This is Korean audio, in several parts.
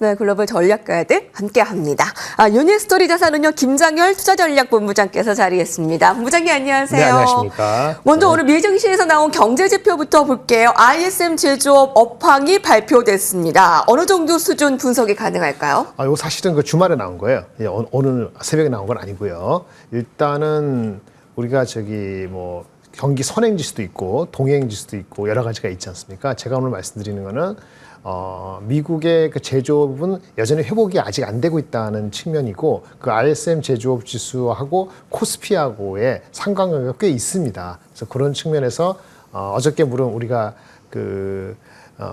네, 글로벌 전략가들 함께합니다. 유니스토리 자산운용 김장열 투자전략본부장께서 자리했습니다. 본부장님 안녕하세요. 네, 안녕하십니까. 먼저 오늘 미증시에서 나온 경제지표부터 볼게요. ISM 제조업 업황이 발표됐습니다. 어느 정도 수준 분석이 가능할까요? 이거 사실은 그 주말에 나온 거예요. 오늘 새벽에 나온 건 아니고요. 일단은 우리가 뭐 경기 선행지수도 있고 동행지수도 있고 여러 가지가 있지 않습니까? 제가 오늘 말씀드리는 거는 미국의 그 제조업은 여전히 회복이 아직 안 되고 있다는 측면이고 그 ISM 제조업 지수하고 코스피하고의 상관관계가 꽤 있습니다. 그래서 그런 측면에서 어저께 물론 우리가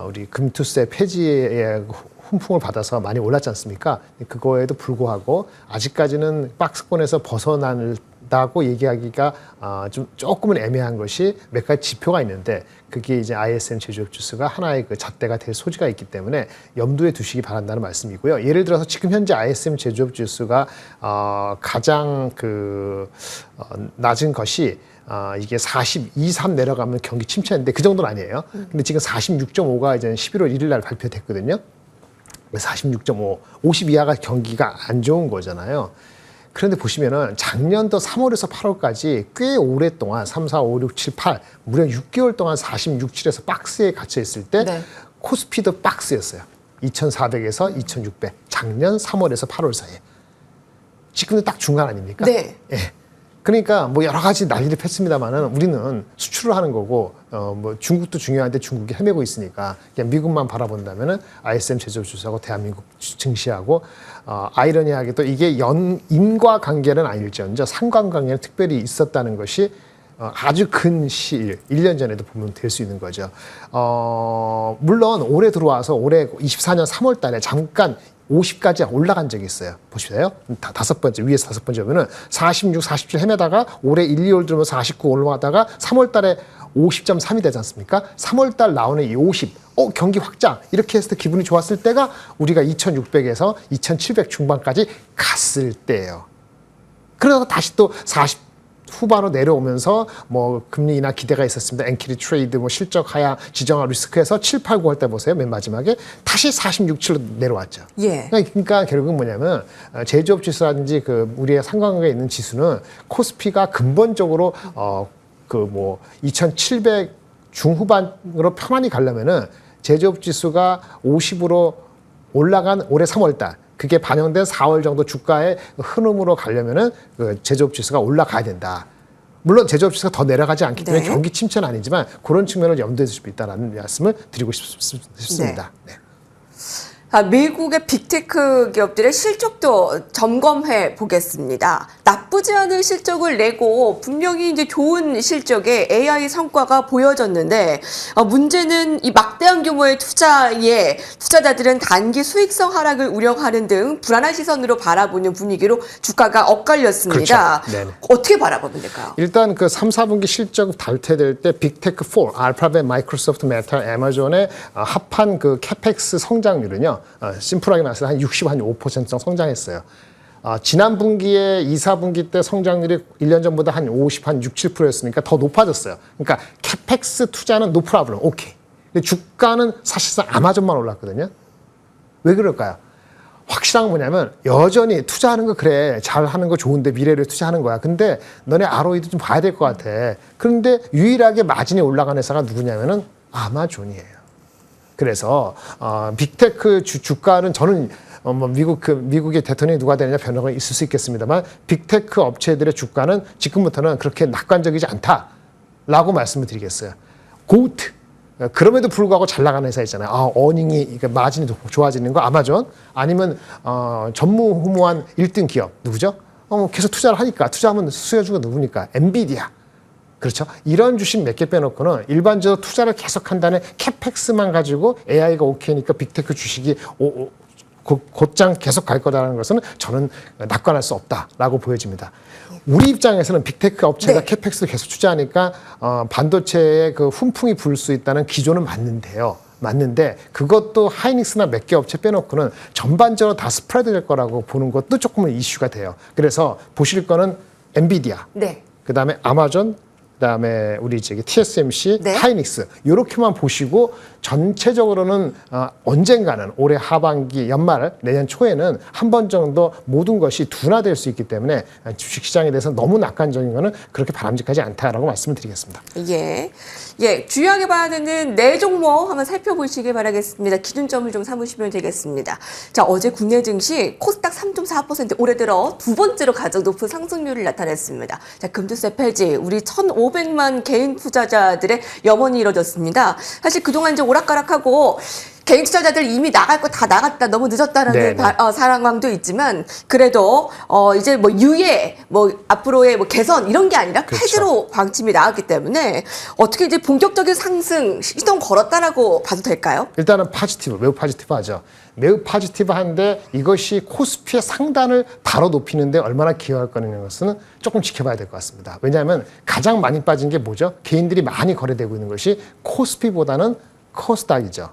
우리 금투세 폐지의 훈풍을 받아서 많이 올랐지 않습니까? 그거에도 불구하고 아직까지는 박스권에서 벗어난다고 얘기하기가 조금은 애매한 것이 몇 가지 지표가 있는데 그게 이제 ISM 제조업 지수가 하나의 그 잣대가 될 소지가 있기 때문에 염두에 두시기 바란다는 말씀이고요. 예를 들어서 지금 현재 ISM 제조업 지수가 가장 낮은 것이 이게 42, 3 내려가면 경기 침체인데 그 정도는 아니에요. 근데 지금 46.5가 이제 11월 1일 날 발표됐거든요. 46.5, 50 이하가 경기가 안 좋은 거잖아요. 그런데 보시면은 작년도 3월에서 8월까지 꽤 오랫동안 3, 4, 5, 6, 7, 8 무려 6개월 동안 46, 7에서 박스에 갇혀 있을 때 네. 코스피도 박스였어요. 2,400에서 2,600. 작년 3월에서 8월 사이에. 지금도 딱 중간 아닙니까? 네. 예. 그러니까 뭐 여러 가지 난리를 폈습니다만은 우리는 수출을 하는 거고 뭐 중국도 중요한데 중국이 헤매고 있으니까 그냥 미국만 바라본다면은 ISM 제조업 지수하고 대한민국 증시하고 아이러니하게도 이게 인과관계는 아닐지언정 상관관계는 특별히 있었다는 것이 아주 근 시일, 1년 전에도 보면 될 수 있는 거죠. 물론 올해 들어와서 올해 24년 3월 달에 잠깐 50까지 올라간 적이 있어요. 보시세요. 다섯 번째, 위에서 다섯 번째 보면은 46, 47 헤매다가 올해 1, 2월 들면 49 올라가다가 3월 달에 50.3이 되지 않습니까? 3월 달 나오는 이 50, 경기 확장. 이렇게 했을 때 기분이 좋았을 때가 우리가 2,600에서 2,700 중반까지 갔을 때예요. 그러다가 다시 또 40 후반으로 내려오면서 뭐 금리 인하 기대가 있었습니다. 엔캐리 트레이드, 뭐 실적 하향, 지정학 리스크에서 7, 8, 9월 때 보세요. 맨 마지막에 다시 46, 7로 내려왔죠. 예. 그러니까 결국은 뭐냐면 제조업 지수라든지 우리의 상관관계에 있는 지수는 코스피가 근본적으로 2,700 중후반으로 편안히 가려면은 제조업 지수가 50으로 올라간 올해 3월 달 그게 반영된 4월 정도 주가의 흐름으로 가려면은 제조업 지수가 올라가야 된다. 물론 제조업 지수가 더 내려가지 않기 때문에 네. 경기 침체는 아니지만 그런 측면을 염두에 두실 수 있다는 말씀을 드리고 싶습니다. 네. 네. 미국의 빅테크 기업들의 실적도 점검해 보겠습니다. 나쁘지 않은 실적을 내고 분명히 이제 좋은 실적의 AI 성과가 보여졌는데 문제는 이 막대한 규모의 투자에 투자자들은 단기 수익성 하락을 우려하는 등 불안한 시선으로 바라보는 분위기로 주가가 엇갈렸습니다. 그렇죠. 어떻게 바라보면 될까요? 일단 3, 4분기 실적 발표될 때 빅테크 4, 알파벳, 마이크로소프트, 메타, 애마존의 합한 캐펙스 성장률은요. 심플하게 말해서 한 60, 한 5% 정도 성장했어요. 지난 분기에 2, 4분기 때 성장률이 1년 전보다 한 50, 한 6, 7%였으니까 더 높아졌어요. 그러니까 캐펙스 투자는 no problem, 오케이. 근데 주가는 사실상 아마존만 올랐거든요. 왜 그럴까요? 확실한 건 뭐냐면 여전히 투자하는 거 그래 잘하는 거 좋은데 미래를 투자하는 거야. 근데 너네 ROE도 좀 봐야 될 것 같아. 그런데 유일하게 마진이 올라간 회사가 누구냐면은 아마존이에요. 그래서 빅테크 주가는 저는 미국의 대통령이 누가 되느냐 변화가 있을 수 있겠습니다만 빅테크 업체들의 주가는 지금부터는 그렇게 낙관적이지 않다라고 말씀을 드리겠어요. 고트 그럼에도 불구하고 잘 나가는 회사 있잖아요. 어닝이 마진이 좋아지는 거 아마존 아니면 전무후무한 1등 기업 누구죠? 계속 투자를 하니까 투자하면 수혜주가 누구니까 엔비디아. 그렇죠. 이런 주식 몇 개 빼놓고는 일반적으로 투자를 계속한다는 캐펙스만 가지고 AI가 오케이니까 빅테크 주식이 곧장 계속 갈 거다라는 것은 저는 낙관할 수 없다라고 보여집니다. 우리 입장에서는 빅테크 업체가 네. 캐펙스를 계속 투자하니까 반도체에 훈풍이 불 수 있다는 기조는 맞는데 그것도 하이닉스나 몇 개 업체 빼놓고는 전반적으로 다 스프레드 될 거라고 보는 것도 조금은 이슈가 돼요. 그래서 보실 거는 엔비디아, 네. 그다음에 아마존, 그다음에 우리 TSMC, 네. 하이닉스 이렇게만 보시고 전체적으로는 언젠가는 올해 하반기 연말 내년 초에는 한 번 정도 모든 것이 둔화될 수 있기 때문에 주식시장에 대해서 너무 낙관적인 거는 그렇게 바람직하지 않다라고 말씀을 드리겠습니다. 예, 주요하게 봐야 되는 네 종목 한번 살펴보시길 바라겠습니다. 기준점을 좀 삼으시면 되겠습니다. 자, 어제 국내 증시 코스닥 3.4% 올해 들어 두 번째로 가장 높은 상승률을 나타냈습니다. 자, 금투세 폐지, 우리 1,500만 개인 투자자들의 염원이 이뤄졌습니다. 사실 그동안 이제 오락가락하고 개인 투자자들 이미 나갈 거 다 나갔다, 너무 늦었다라는 상황도 있지만 그래도 이제 뭐 유예, 뭐 앞으로의 뭐 개선 이런 게 아니라 그렇죠. 폐지로 방침이 나왔기 때문에 어떻게 이제 본격적인 상승 시동 걸었다라고 봐도 될까요? 일단은 파지티브, 매우 파지티브하죠. 매우 파지티브한데 이것이 코스피의 상단을 바로 높이는데 얼마나 기여할 거냐는 것은 조금 지켜봐야 될 것 같습니다. 왜냐하면 가장 많이 빠진 게 뭐죠? 개인들이 많이 거래되고 있는 것이 코스피보다는 코스닥이죠.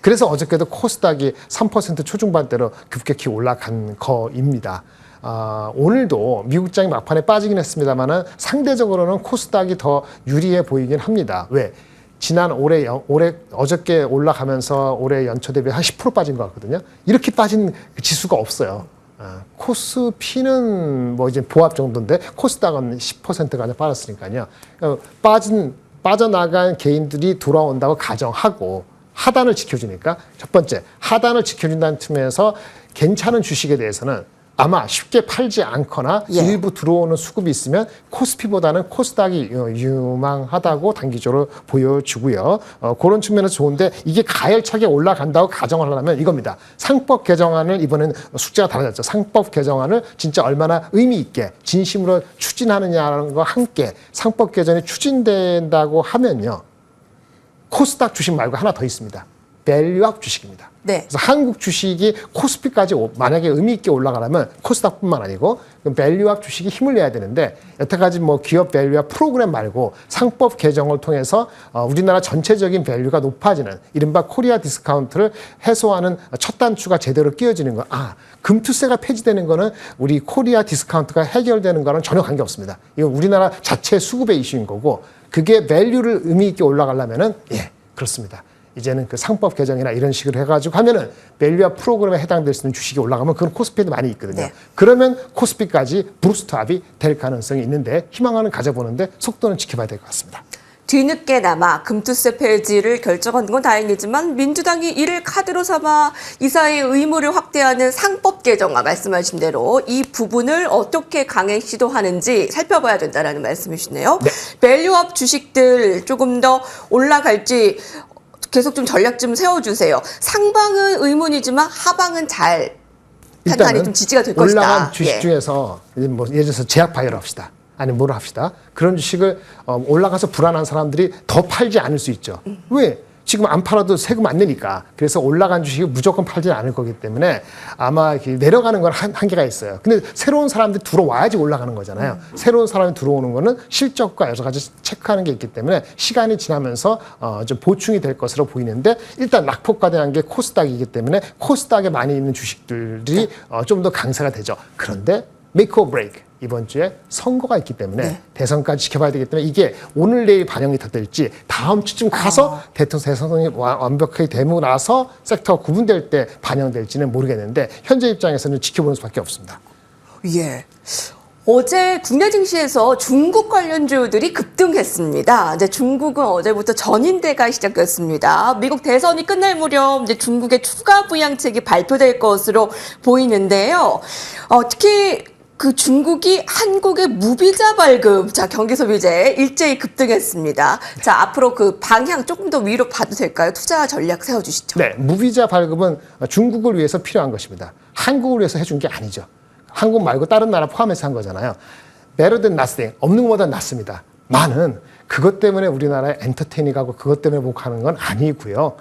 그래서 어저께도 코스닥이 3% 초중반대로 급격히 올라간 거입니다. 오늘도 미국장이 막판에 빠지긴 했습니다만 상대적으로는 코스닥이 더 유리해 보이긴 합니다. 왜? 지난 올해 어저께 올라가면서 올해 연초 대비 한 10% 빠진 것 같거든요. 이렇게 빠진 지수가 없어요. 코스피는 뭐 이제 보합 정도인데 코스닥은 10%가 빠졌으니까요. 빠져나간 개인들이 돌아온다고 가정하고 하단을 지켜주니까 첫 번째 하단을 지켜준다는 측면에서 괜찮은 주식에 대해서는 아마 쉽게 팔지 않거나 일부 들어오는 수급이 있으면 코스피보다는 코스닥이 유망하다고 단기적으로 보여주고요. 그런 측면에서 좋은데 이게 가열차게 올라간다고 가정을 하려면 이겁니다. 상법 개정안을 이번엔 숙제가 달라졌죠. 상법 개정안을 진짜 얼마나 의미 있게 진심으로 추진하느냐는 것과 함께 상법 개정이 추진된다고 하면요. 코스닥 주식 말고 하나 더 있습니다. 밸류업 주식입니다. 네. 그래서 한국 주식이 코스피까지 만약에 의미 있게 올라가려면 코스닥뿐만 아니고 밸류업 주식이 힘을 내야 되는데 여태까지 뭐 기업 밸류업 프로그램 말고 상법 개정을 통해서 우리나라 전체적인 밸류가 높아지는 이른바 코리아 디스카운트를 해소하는 첫 단추가 제대로 끼워지는 거. 금투세가 폐지되는 거는 우리 코리아 디스카운트가 해결되는 거랑 전혀 관계없습니다. 이건 우리나라 자체 수급의 이슈인 거고 그게 밸류를 의미 있게 올라가려면은 그렇습니다. 이제는 그 상법 개정이나 이런 식으로 해가지고 하면은 밸류업 프로그램에 해당될 수 있는 주식이 올라가면 그건 코스피에도 많이 있거든요. 네. 그러면 코스피까지 부스트업이 될 가능성이 있는데 희망하는 가져보는데 속도는 지켜봐야 될 것 같습니다. 뒤늦게나마 금투세 폐지를 결정한 건 다행이지만 민주당이 이를 카드로 삼아 이사의 의무를 확대하는 상법 개정안 말씀하신 대로 이 부분을 어떻게 강행 시도하는지 살펴봐야 된다는 말씀이시네요. 네. 밸류업 주식들 조금 더 올라갈지 계속 좀 전략 좀 세워주세요. 상방은 의문이지만 하방은 잘 탄탄히 좀 지지가 될 것이다. 올라간 주식 중에서 뭐 예를 들어서 제약 바이오를 합시다. 아니면 뭐를 합시다. 그런 주식을 올라가서 불안한 사람들이 더 팔지 않을 수 있죠. 왜? 지금 안 팔아도 세금 안 내니까. 그래서 올라간 주식을 무조건 팔지 않을 거기 때문에 아마 내려가는 건 한계가 있어요. 근데 새로운 사람들이 들어와야지 올라가는 거잖아요. 새로운 사람이 들어오는 거는 실적과 여러 가지 체크하는 게 있기 때문에 시간이 지나면서 좀 보충이 될 것으로 보이는데 일단 낙폭과대한 게 코스닥이기 때문에 코스닥에 많이 있는 주식들이 좀 더 강세가 되죠. 그런데 make or break. 이번 주에 선거가 있기 때문에 대선까지 지켜봐야 되기 때문에 이게 오늘 내일 반영이 다 될지 다음 주쯤 가서 대선이 완벽하게 되고 나서 섹터가 구분될 때 반영될지는 모르겠는데 현재 입장에서는 지켜보는 수밖에 없습니다. 어제 국내 증시에서 중국 관련주들이 급등했습니다. 이제 중국은 어제부터 전인대가 시작됐습니다. 미국 대선이 끝날 무렵 이제 중국의 추가 부양책이 발표될 것으로 보이는데요. 특히 그 중국이 한국의 무비자 발급, 경기소비재 일제히 급등했습니다. 자, 앞으로 그 방향 조금 더 위로 봐도 될까요? 투자 전략 세워주시죠. 네, 무비자 발급은 중국을 위해서 필요한 것입니다. 한국을 위해서 해준 게 아니죠. 한국 말고 다른 나라 포함해서 한 거잖아요. Better than nothing, 없는 것보다 낫습니다. 많은 그것 때문에 우리나라에 엔터테이닝 하고 그것 때문에 목하는 건 아니고요.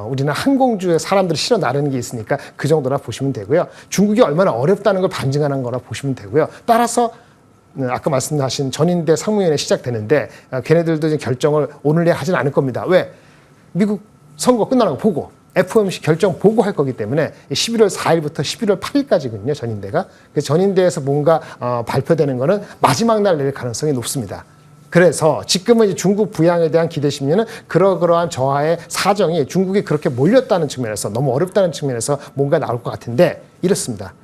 우리는 항공주에 사람들이 실어 나르는 게 있으니까 그 정도라 보시면 되고요. 중국이 얼마나 어렵다는 걸 반증하는 거라 보시면 되고요. 따라서 아까 말씀하신 전인대 상무위원회 시작되는데 걔네들도 결정을 오늘 내에 하진 않을 겁니다. 왜? 미국 선거 끝나는 거 보고 FOMC 결정 보고 할 거기 때문에 11월 4일부터 11월 8일까지거든요. 전인대가. 그래서 전인대에서 뭔가 발표되는 거는 마지막 날 낼 가능성이 높습니다. 그래서 지금은 이제 중국 부양에 대한 기대 심리는 그러한 저하의 사정이 중국이 그렇게 몰렸다는 측면에서 너무 어렵다는 측면에서 뭔가 나올 것 같은데 이렇습니다.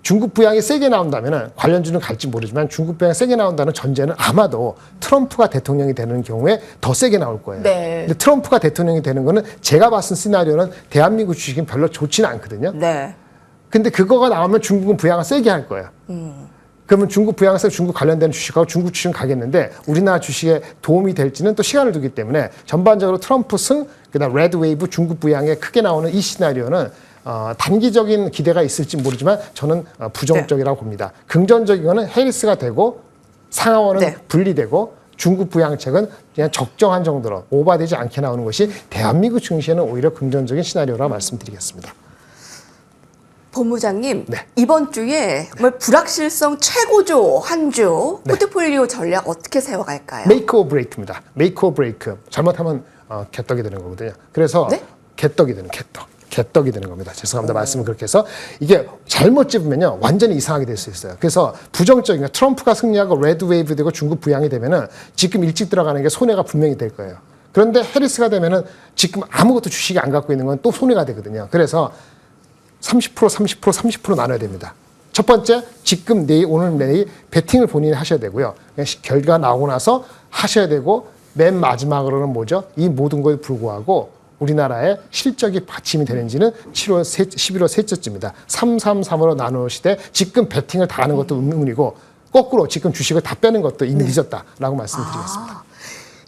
중국 부양이 세게 나온다면 관련주는 갈지 모르지만 중국 부양이 세게 나온다는 전제는 아마도 트럼프가 대통령이 되는 경우에 더 세게 나올 거예요. 네. 근데 트럼프가 대통령이 되는 거는 제가 봤을 시나리오는 대한민국 주식은 별로 좋지는 않거든요. 네. 근데 그거가 나오면 중국은 부양을 세게 할 거예요. 그러면 중국 부양에서 중국 관련된 주식하고 중국 주식은 가겠는데 우리나라 주식에 도움이 될지는 또 시간을 두기 때문에 전반적으로 트럼프 승, 그다음 레드 웨이브 중국 부양에 크게 나오는 이 시나리오는 단기적인 기대가 있을지 모르지만 저는 부정적이라고 봅니다. 긍정적인 거는 해리스가 되고 상하원은 네. 분리되고 중국 부양책은 그냥 적정한 정도로 오버되지 않게 나오는 것이 대한민국 증시에는 오히려 긍정적인 시나리오라고 말씀드리겠습니다. 본부장님, 네. 이번 주에 정말 불확실성 최고조 한 주 네. 포트폴리오 전략 어떻게 세워갈까요? 메이크 오 브레이크입니다. 메이크 오 브레이크. 잘못하면 개떡이 되는 거거든요. 그래서 네? 개떡이 되는 개떡이 되는 겁니다. 죄송합니다. 말씀을 그렇게 해서 이게 잘못 집으면요 완전히 이상하게 될 수 있어요. 그래서 부정적인 거 트럼프가 승리하고 레드 웨이브 되고 중국 부양이 되면은 지금 일찍 들어가는 게 손해가 분명히 될 거예요. 그런데 해리스가 되면은 지금 아무것도 주식이 안 갖고 있는 건 또 손해가 되거든요. 그래서 30% 나눠야 됩니다. 첫 번째, 지금 내일, 오늘 내일 베팅을 본인이 하셔야 되고요. 결과 나오고 나서 하셔야 되고, 맨 마지막으로는 뭐죠? 이 모든 것에 불구하고 우리나라의 실적이 받침이 되는지는 11월 셋째 주입니다. 333으로 나누시되 지금 베팅을 다 하는 것도 의문이고, 거꾸로 지금 주식을 다 빼는 것도 이미 늦었다라고 말씀드리겠습니다.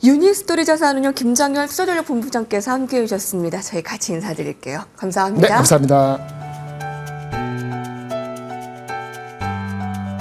유니스토리 자산운용 김장열 수저전략 본부장께서 함께해 주셨습니다. 저희 같이 인사드릴게요. 감사합니다. 네, 감사합니다.